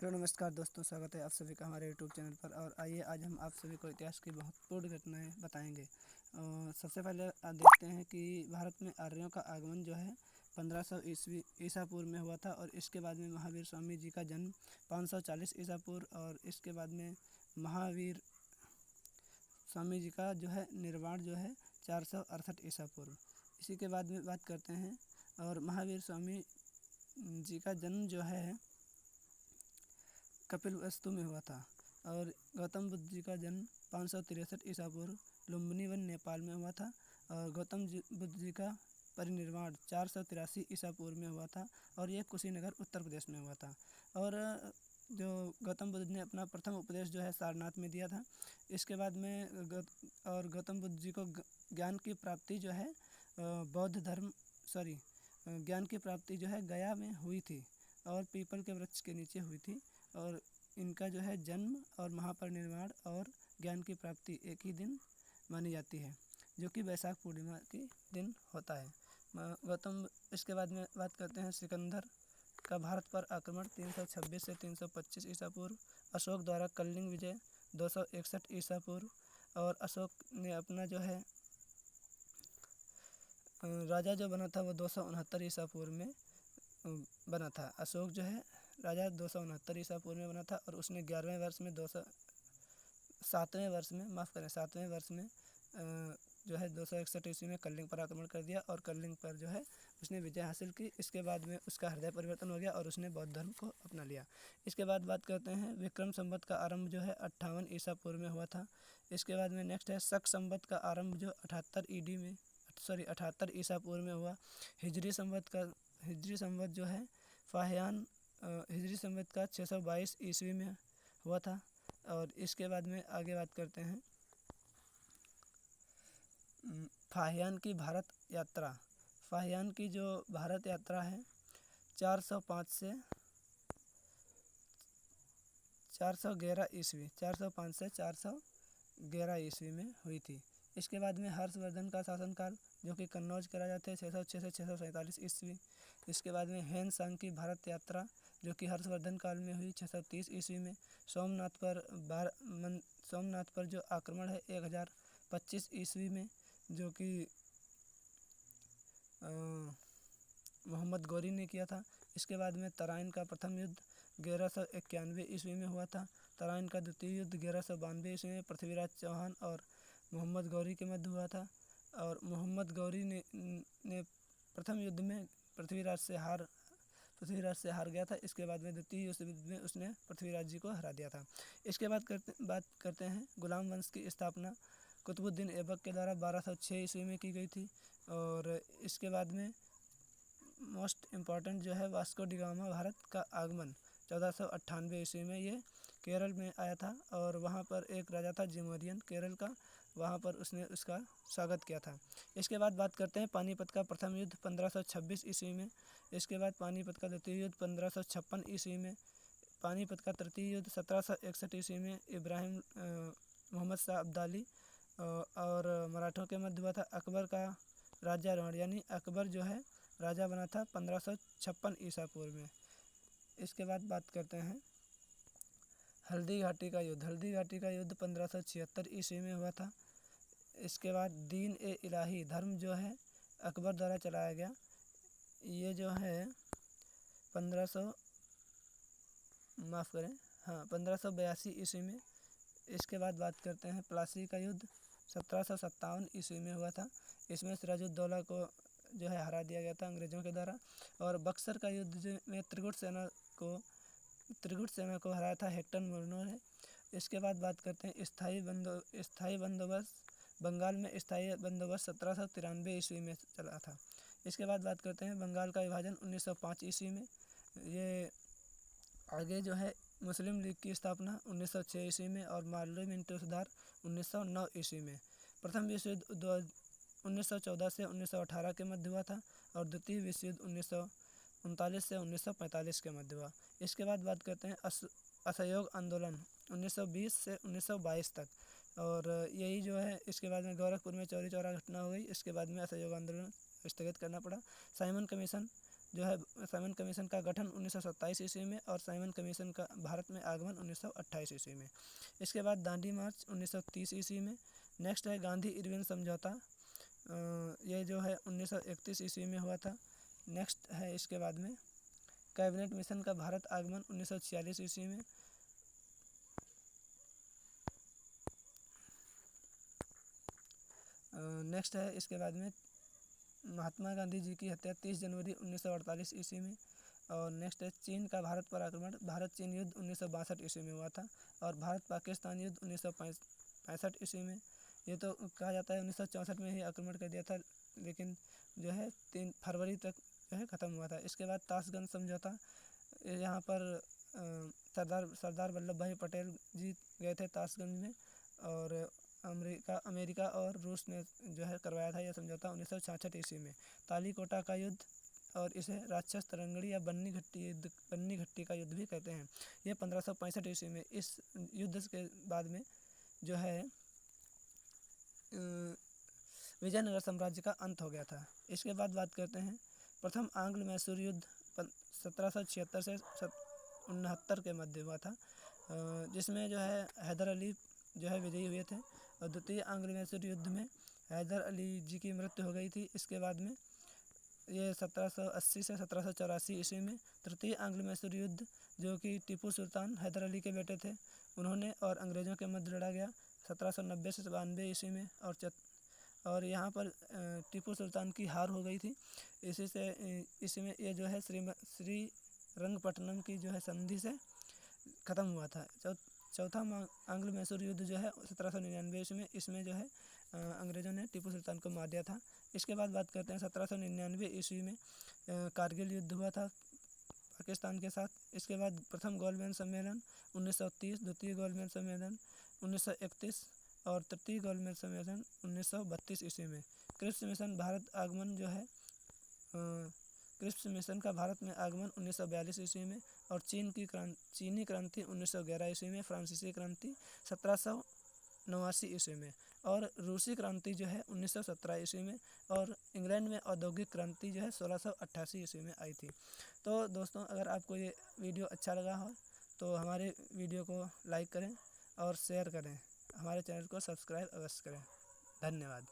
Hello नमस्कार दोस्तों, स्वागत है आप सभी का हमारे यूट्यूब चैनल पर। और आइए आज हम आप सभी को इतिहास की महत्वपूर्ण घटनाएं बताएंगे। सबसे पहले देखते हैं कि भारत में आर्यों का आगमन जो है 1500 ईस्वी ईसा पूर्व में हुआ था। और इसके बाद में महावीर स्वामी जी का जन्म 540 ईसा पूर्व। और इसके बाद में महावीर स्वामी जी का जो है निर्वाण जो है 468 ईसा पूर्व। इसी के बाद में बात करते हैं, और महावीर स्वामी जी का जन्म जो है कपिलवस्तु में हुआ था। और गौतम बुद्ध जी का जन्म 563 ईसा पूर्व लुम्बिनी वन नेपाल में हुआ था। और बुद्ध जी का परिनिर्वाण 483 ईसा पूर्व में हुआ था, और ये कुशीनगर उत्तर प्रदेश में हुआ था। और जो गौतम बुद्ध ने अपना प्रथम उपदेश जो है सारनाथ में दिया था। इसके बाद में गौतम बुद्ध जी को ज्ञान की प्राप्ति जो है ज्ञान की प्राप्ति जो है गया में हुई थी, और पीपल के वृक्ष के नीचे हुई थी। और इनका जो है जन्म और महापरिनिर्वाण और ज्ञान की प्राप्ति एक ही दिन मानी जाती है, जो कि वैशाख पूर्णिमा के दिन होता है। इसके बाद में बात करते हैं सिकंदर का भारत पर आक्रमण 326 से 325 ईसा पूर्व। अशोक द्वारा कलिंग विजय 261 ईसा पूर्व। और अशोक ने अपना जो है राजा जो बना था वो 269 ईसा पूर्व में बना था। अशोक जो है राजा 269 ईसा पूर्व में बना था, और उसने 11वें वर्ष में 7वें वर्ष में जो है 261 ईस्वी में कलिंग पर आक्रमण कर दिया, और कलिंग पर जो है उसने विजय हासिल की। इसके बाद में उसका हृदय परिवर्तन हो गया और उसने बौद्ध धर्म को अपना लिया। इसके बाद बात करते हैं विक्रम संवत का आरंभ जो है 58 ईसा पूर्व में हुआ था। इसके बाद में नेक्स्ट है शक संवत का आरंभ जो 78 ईसा पूर्व में हुआ। हिजरी संवत जो है फाहियान हिजरी संवत का 622 ईस्वी में हुआ था। और इसके बाद में आगे बात करते हैं फाहियान की भारत यात्रा। फाहियान की जो भारत यात्रा है 405 से 411 ईस्वी में हुई थी। इसके बाद में हर्षवर्धन का शासनकाल जो कि कन्नौज के राजा थे 606 से 647 ईस्वी। इसके बाद में हेन सांग की भारत यात्रा जो कि हर्षवर्धन काल में हुई 630 ईस्वी में। सोमनाथ पर जो आक्रमण है 1025 ईस्वी में, जो कि मोहम्मद गौरी ने किया था। इसके बाद में तराइन का प्रथम युद्ध 1191 ईस्वी में हुआ था। तराइन का द्वितीय युद्ध 1192 ईस्वी में पृथ्वीराज चौहान और मोहम्मद गौरी के मध्य हुआ था। और मोहम्मद गौरी ने प्रथम युद्ध में पृथ्वीराज से हार गया था। इसके बाद में द्वितीय युद्ध में उसने पृथ्वीराज जी को हरा दिया था। इसके बाद बात करते हैं गुलाम वंश की स्थापना कुतुबुद्दीन ऐबक के द्वारा 1206 ईस्वी में की गई थी। और इसके बाद में मोस्ट इम्पॉर्टेंट जो है वास्को डी गामा भारत का आगमन 1498 ईस्वी में ये केरल में आया था। और वहाँ पर एक राजा था जिमोरियन केरल का, वहाँ पर उसने उसका स्वागत किया था। इसके बाद बात करते हैं पानीपत का प्रथम युद्ध 1526 ईस्वी में। इसके बाद पानीपत का द्वितीय युद्ध 1556 ईस्वी में। पानीपत का तृतीय युद्ध 1761 ईस्वी में इब्राहिम मोहम्मद शाह अब्दाली और मराठों के मध्य हुआ था। अकबर का राज्यारोहण यानी अकबर जो है राजा बना था 1556 ईसा पूर्व में। इसके बाद बात करते हैं हल्दी घाटी का युद्ध 1576 ईस्वी में हुआ था। इसके बाद दीन ए इलाही धर्म जो है अकबर द्वारा चलाया गया, ये जो है 1582 ईस्वी में। इसके बाद बात करते हैं प्लासी का युद्ध 1757 ईस्वी में हुआ था। इसमें सिराजुद्दौला को जो है हरा दिया गया था अंग्रेज़ों के द्वारा। और बक्सर का युद्ध में त्रिगुट सेना को हराया था हेक्टर मुर्नो ने। इसके बाद बात करते हैं स्थायी बंदोबस्त बंगाल में 1793 ईस्वी में चला था। इसके बाद बात करते हैं बंगाल का विभाजन 1905 ईस्वी में। ये आगे जो है मुस्लिम लीग की स्थापना 1906 ईस्वी में और पार्लियामेंट्री सुधार 1909 ईस्वी में। प्रथम विश्व युद्ध 1914 से 1918 के मध्य हुआ था, और द्वितीय विश्व युद्ध 1939 से 1945 के मध्य हुआ। इसके बाद बात करते हैं असहयोग आंदोलन 1920 से 1922 तक। और यही जो है इसके बाद में गोरखपुर में चौरी चौरा घटना हो गई। इसके बाद में असहयोग आंदोलन स्थगित करना पड़ा। साइमन कमीशन जो है साइमन कमीशन का गठन 1927 ईस्वी में और साइमन कमीशन का भारत में आगमन 1928 ईस्वी में। इसके बाद दांडी मार्च 1930 ईस्वी में। नेक्स्ट है गांधी इरविन समझौता, ये जो है 1931 ईस्वी में हुआ था। नेक्स्ट है इसके बाद में कैबिनेट मिशन का भारत आगमन 1946 ईस्वी में। नेक्स्ट है इसके बाद में महात्मा गांधी जी की हत्या 30 जनवरी 1948 ईस्वी में। और नेक्स्ट है चीन का भारत पर आक्रमण, भारत चीन युद्ध 1962 ईस्वी में हुआ था। और भारत पाकिस्तान युद्ध 1965 ईस्वी में। ये तो कहा जाता है 1964 में ही आक्रमण कर दिया था, लेकिन जो है 3 फरवरी तक जो है ख़त्म हुआ था। इसके बाद ताशगंज समझौता, यहाँ पर सरदार वल्लभ भाई पटेल जी गए थे ताशगंज में, और अमेरिका और रूस ने जो है करवाया था यह समझौता 1966 ईस्वी में। तालीकोटा का युद्ध, और इसे राक्षस तरंगड़ी या बन्नी घट्टी का युद्ध भी कहते हैं, ये 1565 ईस्वी में। इस युद्ध के बाद में जो है विजयनगर साम्राज्य का अंत हो गया था। इसके बाद बात करते हैं प्रथम आंग्ल मैसूर युद्ध 1776 से 69 के मध्य हुआ था, जिसमें जो है हैदर अली जो है विजयी हुए थे। और द्वितीय आंग्ल मैसूर युद्ध में हैदर अली जी की मृत्यु हो गई थी। इसके बाद में ये 1780 से 1784 ईस्वी में। तृतीय आंग्ल मैसूर युद्ध, जो कि टीपू सुल्तान हैदर अली के बेटे थे, उन्होंने और अंग्रेज़ों के मध्य लड़ा गया 1790 से 92 ईस्वी में। और यहाँ पर टीपू सुल्तान की हार हो गई थी। इसमें ये जो है श्रीरंगपट्टनम की जो है संधि से ख़त्म हुआ था। चौथा आंग्ल मैसूर युद्ध जो है 1799 ईस्वी में। इसमें जो है अंग्रेज़ों ने टीपू सुल्तान को मार दिया था। इसके बाद बात करते हैं 1799 ईस्वी में कारगिल युद्ध हुआ था पाकिस्तान के साथ। इसके बाद प्रथम गोलमेज सम्मेलन 1930, द्वितीय गोलमेज सम्मेलन 1931 और तृतीय गोलमेज सम्मेलन 1932 ईस्वी में। क्रिप्स मिशन भारत आगमन जो है क्रिप्स मिशन का भारत में आगमन 1942 ईस्वी में। और चीनी क्रांति 1911 ईस्वी में, फ्रांसीसी क्रांति 1789 ईस्वी में, और रूसी क्रांति जो है 1917 ईस्वी में, और इंग्लैंड में औद्योगिक क्रांति जो है 1688 ईस्वी में आई थी। तो दोस्तों, अगर आपको ये वीडियो अच्छा लगा हो तो हमारे वीडियो को लाइक करें और शेयर करें, हमारे चैनल को सब्सक्राइब अवश्य करें। धन्यवाद।